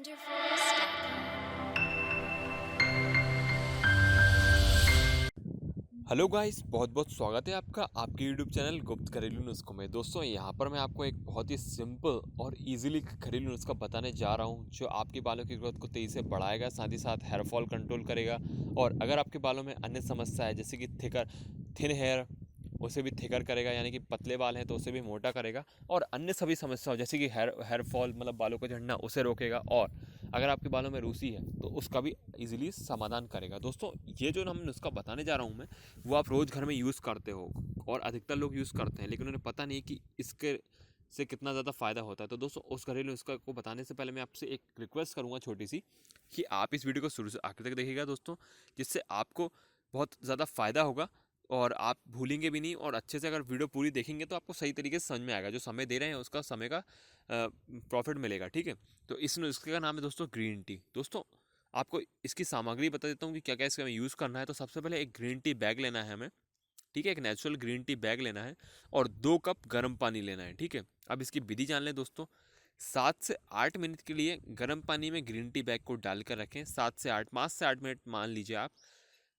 WonderForest.com. Hello guys, बहुत बहुत स्वागत है आपका आपके यूट्यूब चैनल गुप्त घरेलू नुस्खों में। दोस्तों, यहाँ पर मैं आपको एक बहुत ही सिंपल और इजीली घरेलू नुस्खा बताने जा रहा हूँ जो आपके बालों की ग्रोथ को तेज़ी से बढ़ाएगा, साथ ही साथ हेयर फॉल कंट्रोल करेगा। और अगर आपके बालों में अन्य समस्या है जैसे कि थिन हेयर, उसे भी थिकर करेगा, यानी कि पतले बाल हैं तो उसे भी मोटा करेगा। और अन्य सभी समस्याओं जैसे कि हेयर फॉल मतलब बालों को झड़ना, उसे रोकेगा। और अगर आपके बालों में रूसी है तो उसका भी इजीली समाधान करेगा। दोस्तों, ये जो हम नुस्खा बताने जा रहा हूँ मैं, वो आप रोज़ घर में यूज़ करते हो और अधिकतर लोग यूज़ करते हैं, लेकिन उन्हें पता नहीं कि इसके से कितना ज़्यादा फ़ायदा होता है। तो दोस्तों, उस घरेलू नुस्खा को बताने से पहले मैं आपसे एक रिक्वेस्ट करूँगा छोटी सी, कि आप इस वीडियो को शुरू से आखिर तक देखिएगा दोस्तों, जिससे आपको बहुत ज़्यादा फ़ायदा होगा और आप भूलेंगे भी नहीं। और अच्छे से अगर वीडियो पूरी देखेंगे तो आपको सही तरीके से समझ में आएगा, जो समय दे रहे हैं उसका समय का प्रॉफिट मिलेगा। ठीक है, तो इस नुस्खे का नाम है दोस्तों ग्रीन टी। दोस्तों, आपको इसकी सामग्री बता देता हूँ कि क्या क्या इसका हमें यूज़ करना है। तो सबसे पहले एक ग्रीन टी बैग लेना है हमें। ठीक है, एक नेचुरल ग्रीन टी बैग लेना है और 2 कप गर्म पानी लेना है। ठीक है, अब इसकी विधि जान लें दोस्तों। 7 से 8 मिनट के लिए गर्म पानी में ग्रीन टी बैग को डालकर रखें। 5 से 8 मिनट मान लीजिए आप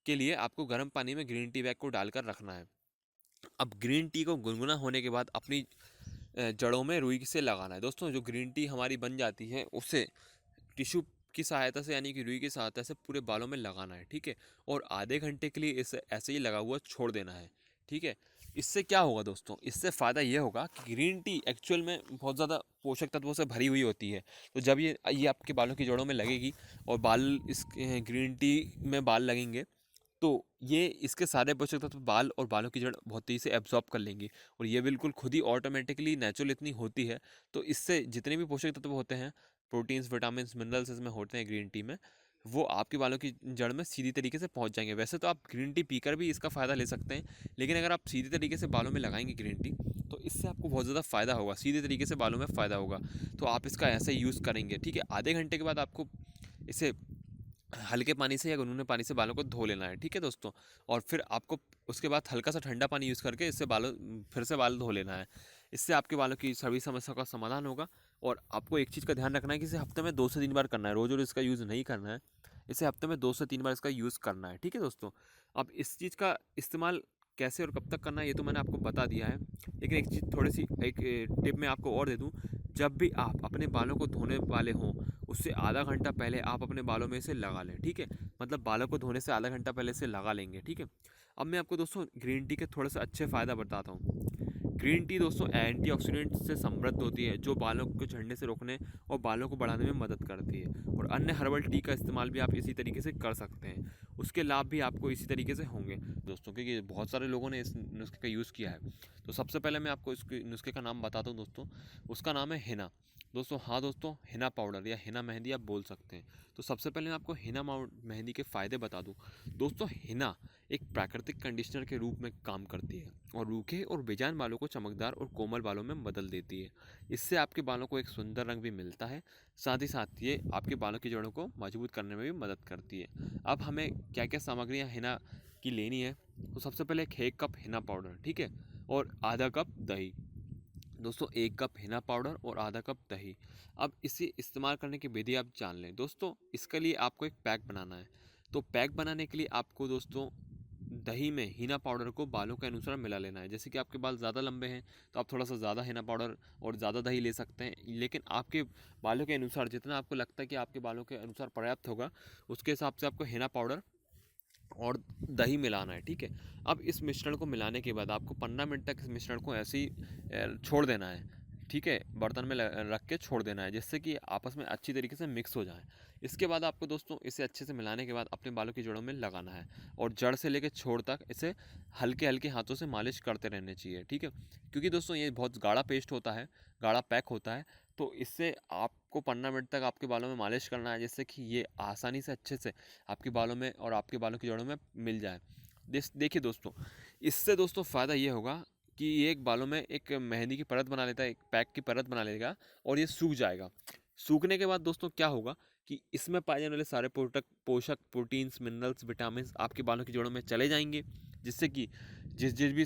के लिए आपको गर्म पानी में ग्रीन टी बैग को डालकर रखना है। अब ग्रीन टी को गुनगुना होने के बाद अपनी जड़ों में रुई से लगाना है। दोस्तों, जो ग्रीन टी हमारी बन जाती है उसे टिश्यू की सहायता से, यानी कि रुई की सहायता से पूरे बालों में लगाना है। ठीक है, और आधे घंटे के लिए इसे ऐसे ही लगा हुआ छोड़ देना है। ठीक है, इससे क्या होगा दोस्तों, इससे फ़ायदा ये होगा कि ग्रीन टी एक्चुअल में बहुत ज़्यादा पोषक तत्वों से भरी हुई होती है। तो जब ये आपके बालों की जड़ों में लगेगी और बाल इस ग्रीन टी में बाल लगेंगे, तो ये इसके सारे पोषक तत्व बाल और बालों की जड़ बहुत तेज़ी से एब्जॉर्ब कर लेंगी। और ये बिल्कुल खुद ही ऑटोमेटिकली नेचुरल इतनी होती है। तो इससे जितने भी पोषक तत्व होते हैं, प्रोटीन्स, विटामिन्स, मिनरल्स इसमें होते हैं ग्रीन टी में, वो आपके बालों की जड़ में सीधी तरीके से पहुंच जाएंगे। वैसे तो आप ग्रीन टी पीकर भी इसका फ़ायदा ले सकते हैं, लेकिन अगर आप सीधी तरीके से बालों में लगाएंगे ग्रीन टी, तो इससे आपको बहुत ज़्यादा फ़ायदा होगा, सीधे तरीके से बालों में फ़ायदा होगा। तो आप इसका ऐसे ही यूज़ करेंगे। ठीक है, आधे घंटे के बाद आपको इसे हल्के पानी से या गुनगुने पानी से बालों को धो लेना है। ठीक है दोस्तों, और फिर आपको उसके बाद हल्का सा ठंडा पानी यूज़ करके इससे बालों फिर से बाल धो लेना है। इससे आपके बालों की सभी समस्याओं का समाधान होगा। और आपको एक चीज़ का ध्यान रखना है कि इसे हफ्ते में 2 से 3 बार करना है, रोज़ रोज़ इसका यूज़ नहीं करना है। इसे हफ्ते में 2 से 3 बार इसका यूज़ करना है। ठीक है दोस्तों, अब इस चीज़ का इस्तेमाल कैसे और कब तक करना है ये तो मैंने आपको बता दिया है, लेकिन एक चीज़ थोड़ी सी एक टिप मैं आपको और दे दूँ। जब भी आप अपने बालों को धोने वाले हों, उससे आधा घंटा पहले आप अपने बालों में इसे लगा लें। ठीक है, मतलब बालों को धोने से आधा घंटा पहले इसे लगा लेंगे। ठीक है, अब मैं आपको दोस्तों ग्रीन टी के थोड़े से अच्छे फ़ायदा बताता हूँ। ग्रीन टी दोस्तों एंटीऑक्सीडेंट से समृद्ध होती है, जो बालों को झड़ने से रोकने और बालों को बढ़ाने में मदद करती है। और अन्य हर्बल टी का इस्तेमाल भी आप इसी तरीके से कर सकते हैं, उसके लाभ भी आपको इसी तरीके से होंगे दोस्तों, क्योंकि बहुत सारे लोगों ने इस नुस्खे का यूज़ किया है। तो सबसे पहले मैं आपको इस नुस्खे का नाम बताता हूँ दोस्तों। उसका नाम है हिना। दोस्तों, हाँ दोस्तों, हिना पाउडर या हिना मेहंदी आप बोल सकते हैं। तो सबसे पहले मैं आपको हिना मेहंदी के फ़ायदे बता दूं। दोस्तों, हिना एक प्राकृतिक कंडीशनर के रूप में काम करती है और रूखे और बेजान बालों को चमकदार और कोमल बालों में बदल देती है। इससे आपके बालों को एक सुंदर रंग भी मिलता है, साथ ही साथ ये आपके बालों की जड़ों को मजबूत करने में भी मदद करती है। अब हमें क्या क्या सामग्रियाँ हिना की लेनी है, तो सबसे पहले एक कप हिना पाउडर। ठीक है, और आधा कप दही। दोस्तों, 1 कप हिना पाउडर और आधा कप दही। अब इसे इस्तेमाल करने की विधि आप जान लें दोस्तों। इसके लिए आपको एक पैक बनाना है। तो पैक बनाने के लिए आपको दोस्तों दही में हिना पाउडर को बालों के अनुसार मिला लेना है। जैसे कि आपके बाल ज़्यादा लंबे हैं तो आप थोड़ा सा ज़्यादा हिना पाउडर और ज़्यादा दही ले सकते हैं, लेकिन आपके बालों के अनुसार जितना आपको लगता है कि आपके बालों के अनुसार पर्याप्त होगा, उसके हिसाब से आपको हिना पाउडर और दही मिलाना है। ठीक है, अब इस मिश्रण को मिलाने के बाद आपको 15 मिनट तक इस मिश्रण को ऐसे ही छोड़ देना है। ठीक है, बर्तन में रख के छोड़ देना है, जिससे कि आपस में अच्छी तरीके से मिक्स हो जाए। इसके बाद आपको दोस्तों इसे अच्छे से मिलाने के बाद अपने बालों की जड़ों में लगाना है और जड़ से लेकर छोर तक इसे हल्के हल्के हाथों से मालिश करते रहने चाहिए। ठीक है, क्योंकि दोस्तों ये बहुत गाढ़ा पेस्ट होता है, गाढ़ा पैक होता है। तो इससे आपको 15 मिनट तक आपके बालों में मालिश करना है, जिससे कि ये आसानी से अच्छे से आपके बालों में और आपके बालों की जड़ों में मिल जाए। देखिए दोस्तों, इससे दोस्तों फ़ायदा ये होगा कि ये एक बालों में एक मेहंदी की परत बना लेता है, एक पैक की परत बना लेगा और ये सूख जाएगा। सूखने के बाद दोस्तों क्या होगा कि इसमें पाए जाने वाले सारे पोषक प्रोटीन्स, मिनरल्स, विटामिन आपके बालों की जड़ों में चले जाएंगे, जिससे कि जिस जिस भी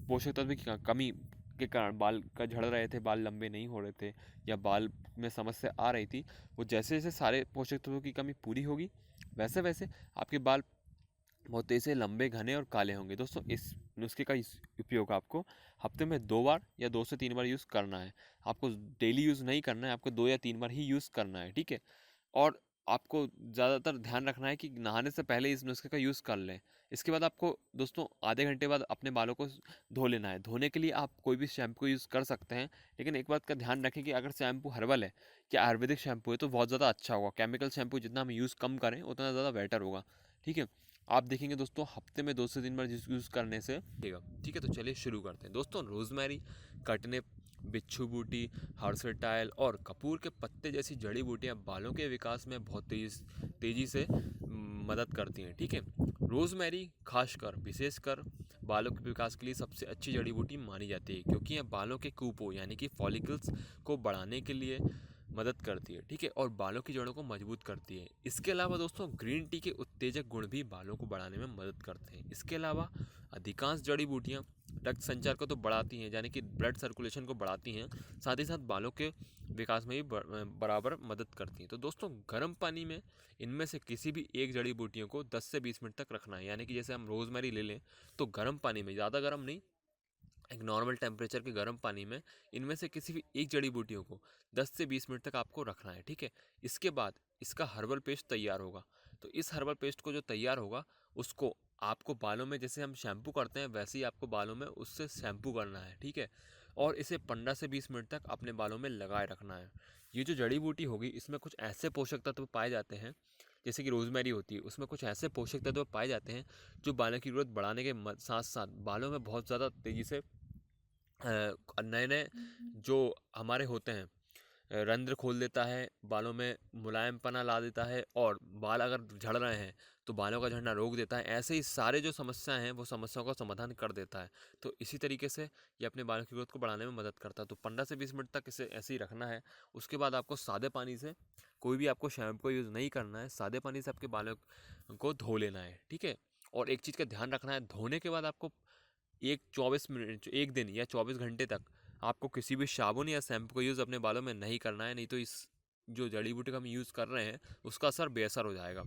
पोषक तत्व की कमी के कारण बाल का झड़ रहे थे, बाल लंबे नहीं हो रहे थे या बाल में समस्या आ रही थी, वो जैसे जैसे सारे पोषक तत्वों की कमी पूरी होगी वैसे वैसे आपके बाल बहुत तेज़ी से लंबे, घने और काले होंगे। दोस्तों इस नुस्खे का उपयोग आपको हफ्ते में 2 बार या 2 से 3 बार यूज़ करना है। आपको डेली यूज़ नहीं करना है, आपको 2 या 3 बार ही यूज़ करना है, ठीक है। और आपको ज़्यादातर ध्यान रखना है कि नहाने से पहले इस नुस्खे का यूज़ कर लें। इसके बाद आपको दोस्तों आधे घंटे बाद अपने बालों को धो लेना है। धोने के लिए आप कोई भी शैम्पू यूज़ कर सकते हैं, लेकिन एक बात का ध्यान रखें कि अगर शैम्पू हर्बल है या आयुर्वेदिक शैम्पू है तो बहुत ज़्यादा अच्छा होगा। केमिकल शैम्पू जितना हम यूज़ कम करें उतना ज़्यादा बेटर होगा, ठीक है। आप देखेंगे दोस्तों हफ्ते में 2 से 3 बार यूज़ करने से ठीक है। तो चलिए शुरू करते हैं। दोस्तों रोज़मेरी, कटने, बिच्छू बूटी, हर्सटाइल और कपूर के पत्ते जैसी जड़ी बूटियां बालों के विकास में बहुत तेजी से मदद करती हैं, ठीक है। रोज़मेरी खासकर विशेषकर बालों के विकास के लिए सबसे अच्छी जड़ी बूटी मानी जाती है, क्योंकि यह बालों के कूपों यानी कि फॉलिकल्स को बढ़ाने के लिए मदद करती है, ठीक है, और बालों की जड़ों को मजबूत करती है। इसके अलावा दोस्तों ग्रीन टी के उत्तेजक गुण भी बालों को बढ़ाने में मदद करते हैं। इसके अलावा अधिकांश जड़ी बूटियां रक्त संचार को तो बढ़ाती हैं, यानी कि ब्लड सर्कुलेशन को बढ़ाती हैं, साथ ही साथ बालों के विकास में भी बराबर मदद करती हैं। तो दोस्तों गर्म पानी में इनमें से किसी भी एक जड़ी बूटियों को 10 से 20 मिनट तक रखना है, यानी कि जैसे हम रोज़मेरी ले लें तो गर्म पानी में, ज़्यादा गर्म नहीं, एक नॉर्मल टेम्परेचर के गर्म पानी में इनमें से किसी भी एक जड़ी बूटियों को 10 से 20 मिनट तक आपको रखना है, ठीक है। इसके बाद इसका हर्बल पेस्ट तैयार होगा। तो इस हर्बल पेस्ट को जो तैयार होगा उसको आपको बालों में, जैसे हम शैम्पू करते हैं वैसे ही आपको बालों में उससे शैम्पू करना है, ठीक है। और इसे 15 से 20 मिनट तक अपने बालों में लगाए रखना है। ये जो जड़ी बूटी होगी इसमें कुछ ऐसे पोषक तत्व पाए जाते हैं, जैसे कि रोज़मेरी होती है उसमें कुछ ऐसे पोषक तत्व पाए जाते हैं जो बालों की ग्रोथ बढ़ाने के साथ साथ बालों में बहुत ज़्यादा तेज़ी से नए नए जो हमारे होते हैं रंध्र खोल देता है, बालों में मुलायमपना ला देता है, और बाल अगर झड़ रहे हैं तो बालों का झड़ना रोक देता है। ऐसे ही सारे जो समस्याएं हैं वो समस्याओं का समाधान कर देता है। तो इसी तरीके से ये अपने बालों की ग्रोथ को बढ़ाने में मदद करता है। तो 15 से 20 मिनट तक इसे ऐसे ही रखना है। उसके बाद आपको सादे पानी से, कोई भी आपको शैम्पू यूज़ नहीं करना है, सादे पानी से आपके बालों को धो लेना है, ठीक है। और एक चीज़ का ध्यान रखना है, धोने के बाद आपको एक 24 मिनट, एक दिन या 24 घंटे तक आपको किसी भी साबुन या शैम्पू का यूज़ अपने बालों में नहीं करना है, नहीं तो इस जो जड़ी बूटी का हम यूज़ कर रहे हैं उसका असर बेअसर हो जाएगा।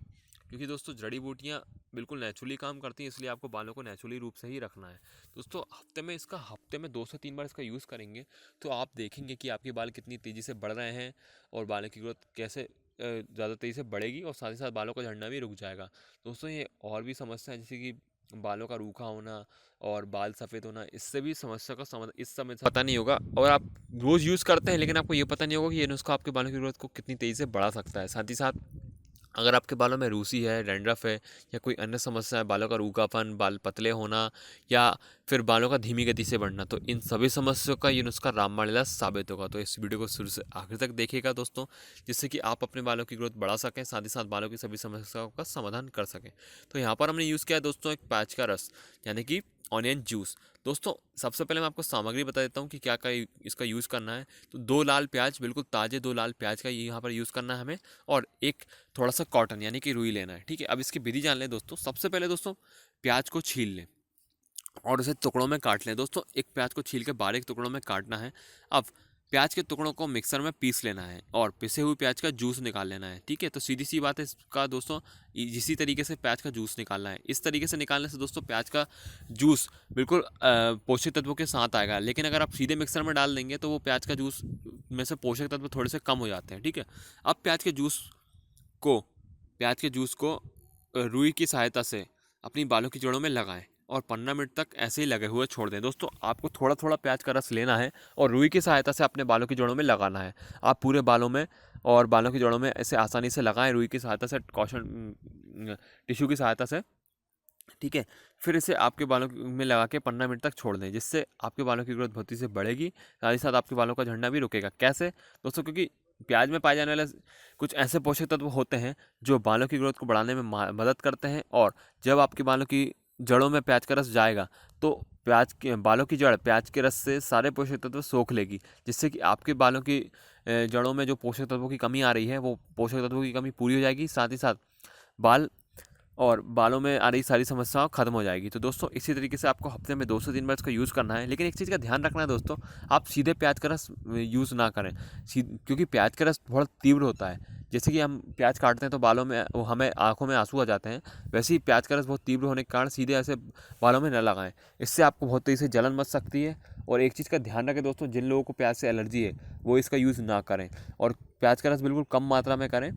क्योंकि दोस्तों जड़ी बूटियाँ बिल्कुल नेचुरली काम करती हैं, इसलिए आपको बालों को नेचुरली रूप से ही रखना है। दोस्तों हफ्ते में 2 से 3 बार इसका यूज़ करेंगे तो आप देखेंगे कि आपके बाल कितनी तेज़ी से बढ़ रहे हैं और बालों की ग्रोथ कैसे ज़्यादा तेज़ी से बढ़ेगी, और साथ ही साथ बालों का झड़ना भी रुक जाएगा। दोस्तों ये और भी समस्या है, जैसे कि बालों का रूखा होना और बाल सफ़ेद होना, इससे भी समस्या का समाधान इस समय से पता नहीं होगा, और आप रोज़ यूज़ करते हैं लेकिन आपको ये पता नहीं होगा कि ये नुस्खा आपके बालों की ग्रोथ को कितनी तेज़ी से बढ़ा सकता है। साथ ही साथ अगर आपके बालों में रूसी है, डैंड्रफ है या कोई अन्य समस्या है, बालों का रूखापन, बाल पतले होना या फिर बालों का धीमी गति से बढ़ना, तो इन सभी समस्याओं का ये नुस्खा रामबाण इलाज साबित होगा। तो इस वीडियो को शुरू से आखिर तक देखिएगा दोस्तों, जिससे कि आप अपने बालों की ग्रोथ बढ़ा सकें, साथ ही साथ बालों की सभी समस्याओं का समाधान कर सकें। तो यहाँ पर हमने यूज़ किया है दोस्तों एक प्याज का रस, यानी कि ऑनियन जूस। दोस्तों सबसे पहले मैं आपको सामग्री बता देता हूँ कि क्या क्या इसका यूज़ करना है। तो 2 लाल प्याज, बिल्कुल ताज़े 2 लाल प्याज का यहाँ पर यूज़ करना है हमें, और एक थोड़ा सा कॉटन यानी कि रुई लेना है, ठीक है। अब इसकी विधि जान लें दोस्तों। सबसे पहले दोस्तों प्याज को छील लें और उसे टुकड़ों में काट लें। दोस्तों एक प्याज को छील के बारीक टुकड़ों में काटना है। अब प्याज के टुकड़ों को मिक्सर में पीस लेना है और पिसे हुए प्याज का जूस निकाल लेना है, ठीक है। तो सीधी सी बात है इसका दोस्तों, इसी तरीके से प्याज का जूस निकालना है। इस तरीके से निकालने से दोस्तों प्याज का जूस बिल्कुल पोषक तत्वों के साथ आएगा। लेकिन अगर आप सीधे मिक्सर में डाल देंगे तो वो प्याज का जूस में से पोषक तत्व थोड़े से कम हो जाते हैं, ठीक है। अब को प्याज के जूस को रुई की सहायता से अपनी बालों की जड़ों में लगाएं और 15 मिनट तक ऐसे ही लगे हुए छोड़ दें। दोस्तों आपको थोड़ा थोड़ा प्याज का रस लेना है और रुई की सहायता से अपने बालों की जड़ों में लगाना है। आप पूरे बालों में और बालों की जड़ों में ऐसे आसानी से लगाएं रुई की सहायता से, कॉटन टिश्यू की सहायता से, ठीक है। फिर इसे आपके बालों में लगा के 15 मिनट तक छोड़ दें, जिससे आपके बालों की ग्रोथ बहुत ही से बढ़ेगी, साथ ही साथ आपके बालों का झड़ना भी रुकेगा। कैसे दोस्तों? क्योंकि प्याज में पाए जाने वाले कुछ ऐसे पोषक तत्व होते हैं जो बालों की ग्रोथ को बढ़ाने में मदद करते हैं, और जब आपके बालों की जड़ों में प्याज का रस जाएगा तो प्याज के बालों की जड़ प्याज के रस से सारे पोषक तत्व सोख लेगी, जिससे कि आपके बालों की जड़ों में जो पोषक तत्वों की कमी आ रही है वो पोषक तत्वों की कमी पूरी हो जाएगी। साथ ही साथ बाल और बालों में आ रही सारी समस्याओं खत्म हो जाएगी। तो दोस्तों इसी तरीके से आपको हफ्ते में 2 से 3 बार इसका यूज़ करना है। लेकिन एक चीज़ का ध्यान रखना है दोस्तों, आप सीधे प्याज का रस यूज़ ना करें, क्योंकि प्याज का रस बहुत तीव्र होता है। जैसे कि हम प्याज काटते हैं तो बालों में हमें आंखों में आंसू आ जाते हैं, वैसे ही प्याज का रस बहुत तीव्र होने के कारण सीधे ऐसे बालों में न लगाएं। इससे आपको बहुत तेज़ी से जलन मच सकती है। और एक चीज़ का ध्यान रखें दोस्तों, जिन लोगों को प्याज से एलर्जी है वो इसका यूज़ ना करें, और प्याज का रस बिल्कुल कम मात्रा में करें।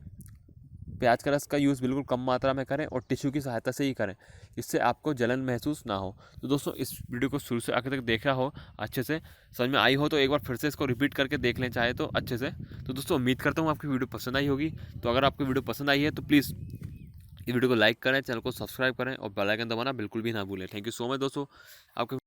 प्याज का रस का यूज़ बिल्कुल कम मात्रा में करें और टिश्यू की सहायता से ही करें, इससे आपको जलन महसूस ना हो। तो दोस्तों इस वीडियो को शुरू से आखिर तक देखा हो, अच्छे से समझ में आई हो, तो एक बार फिर से इसको रिपीट करके देख लें चाहे तो अच्छे से। तो दोस्तों उम्मीद करता हूँ आपकी वीडियो पसंद आई होगी। तो अगर आपको वीडियो पसंद आई है तो प्लीज़ इस वीडियो को लाइक करें, चैनल को सब्सक्राइब करें और बेल आइकन दबाना बिल्कुल भी ना भूलें। थैंक यू सो मच दोस्तों आपके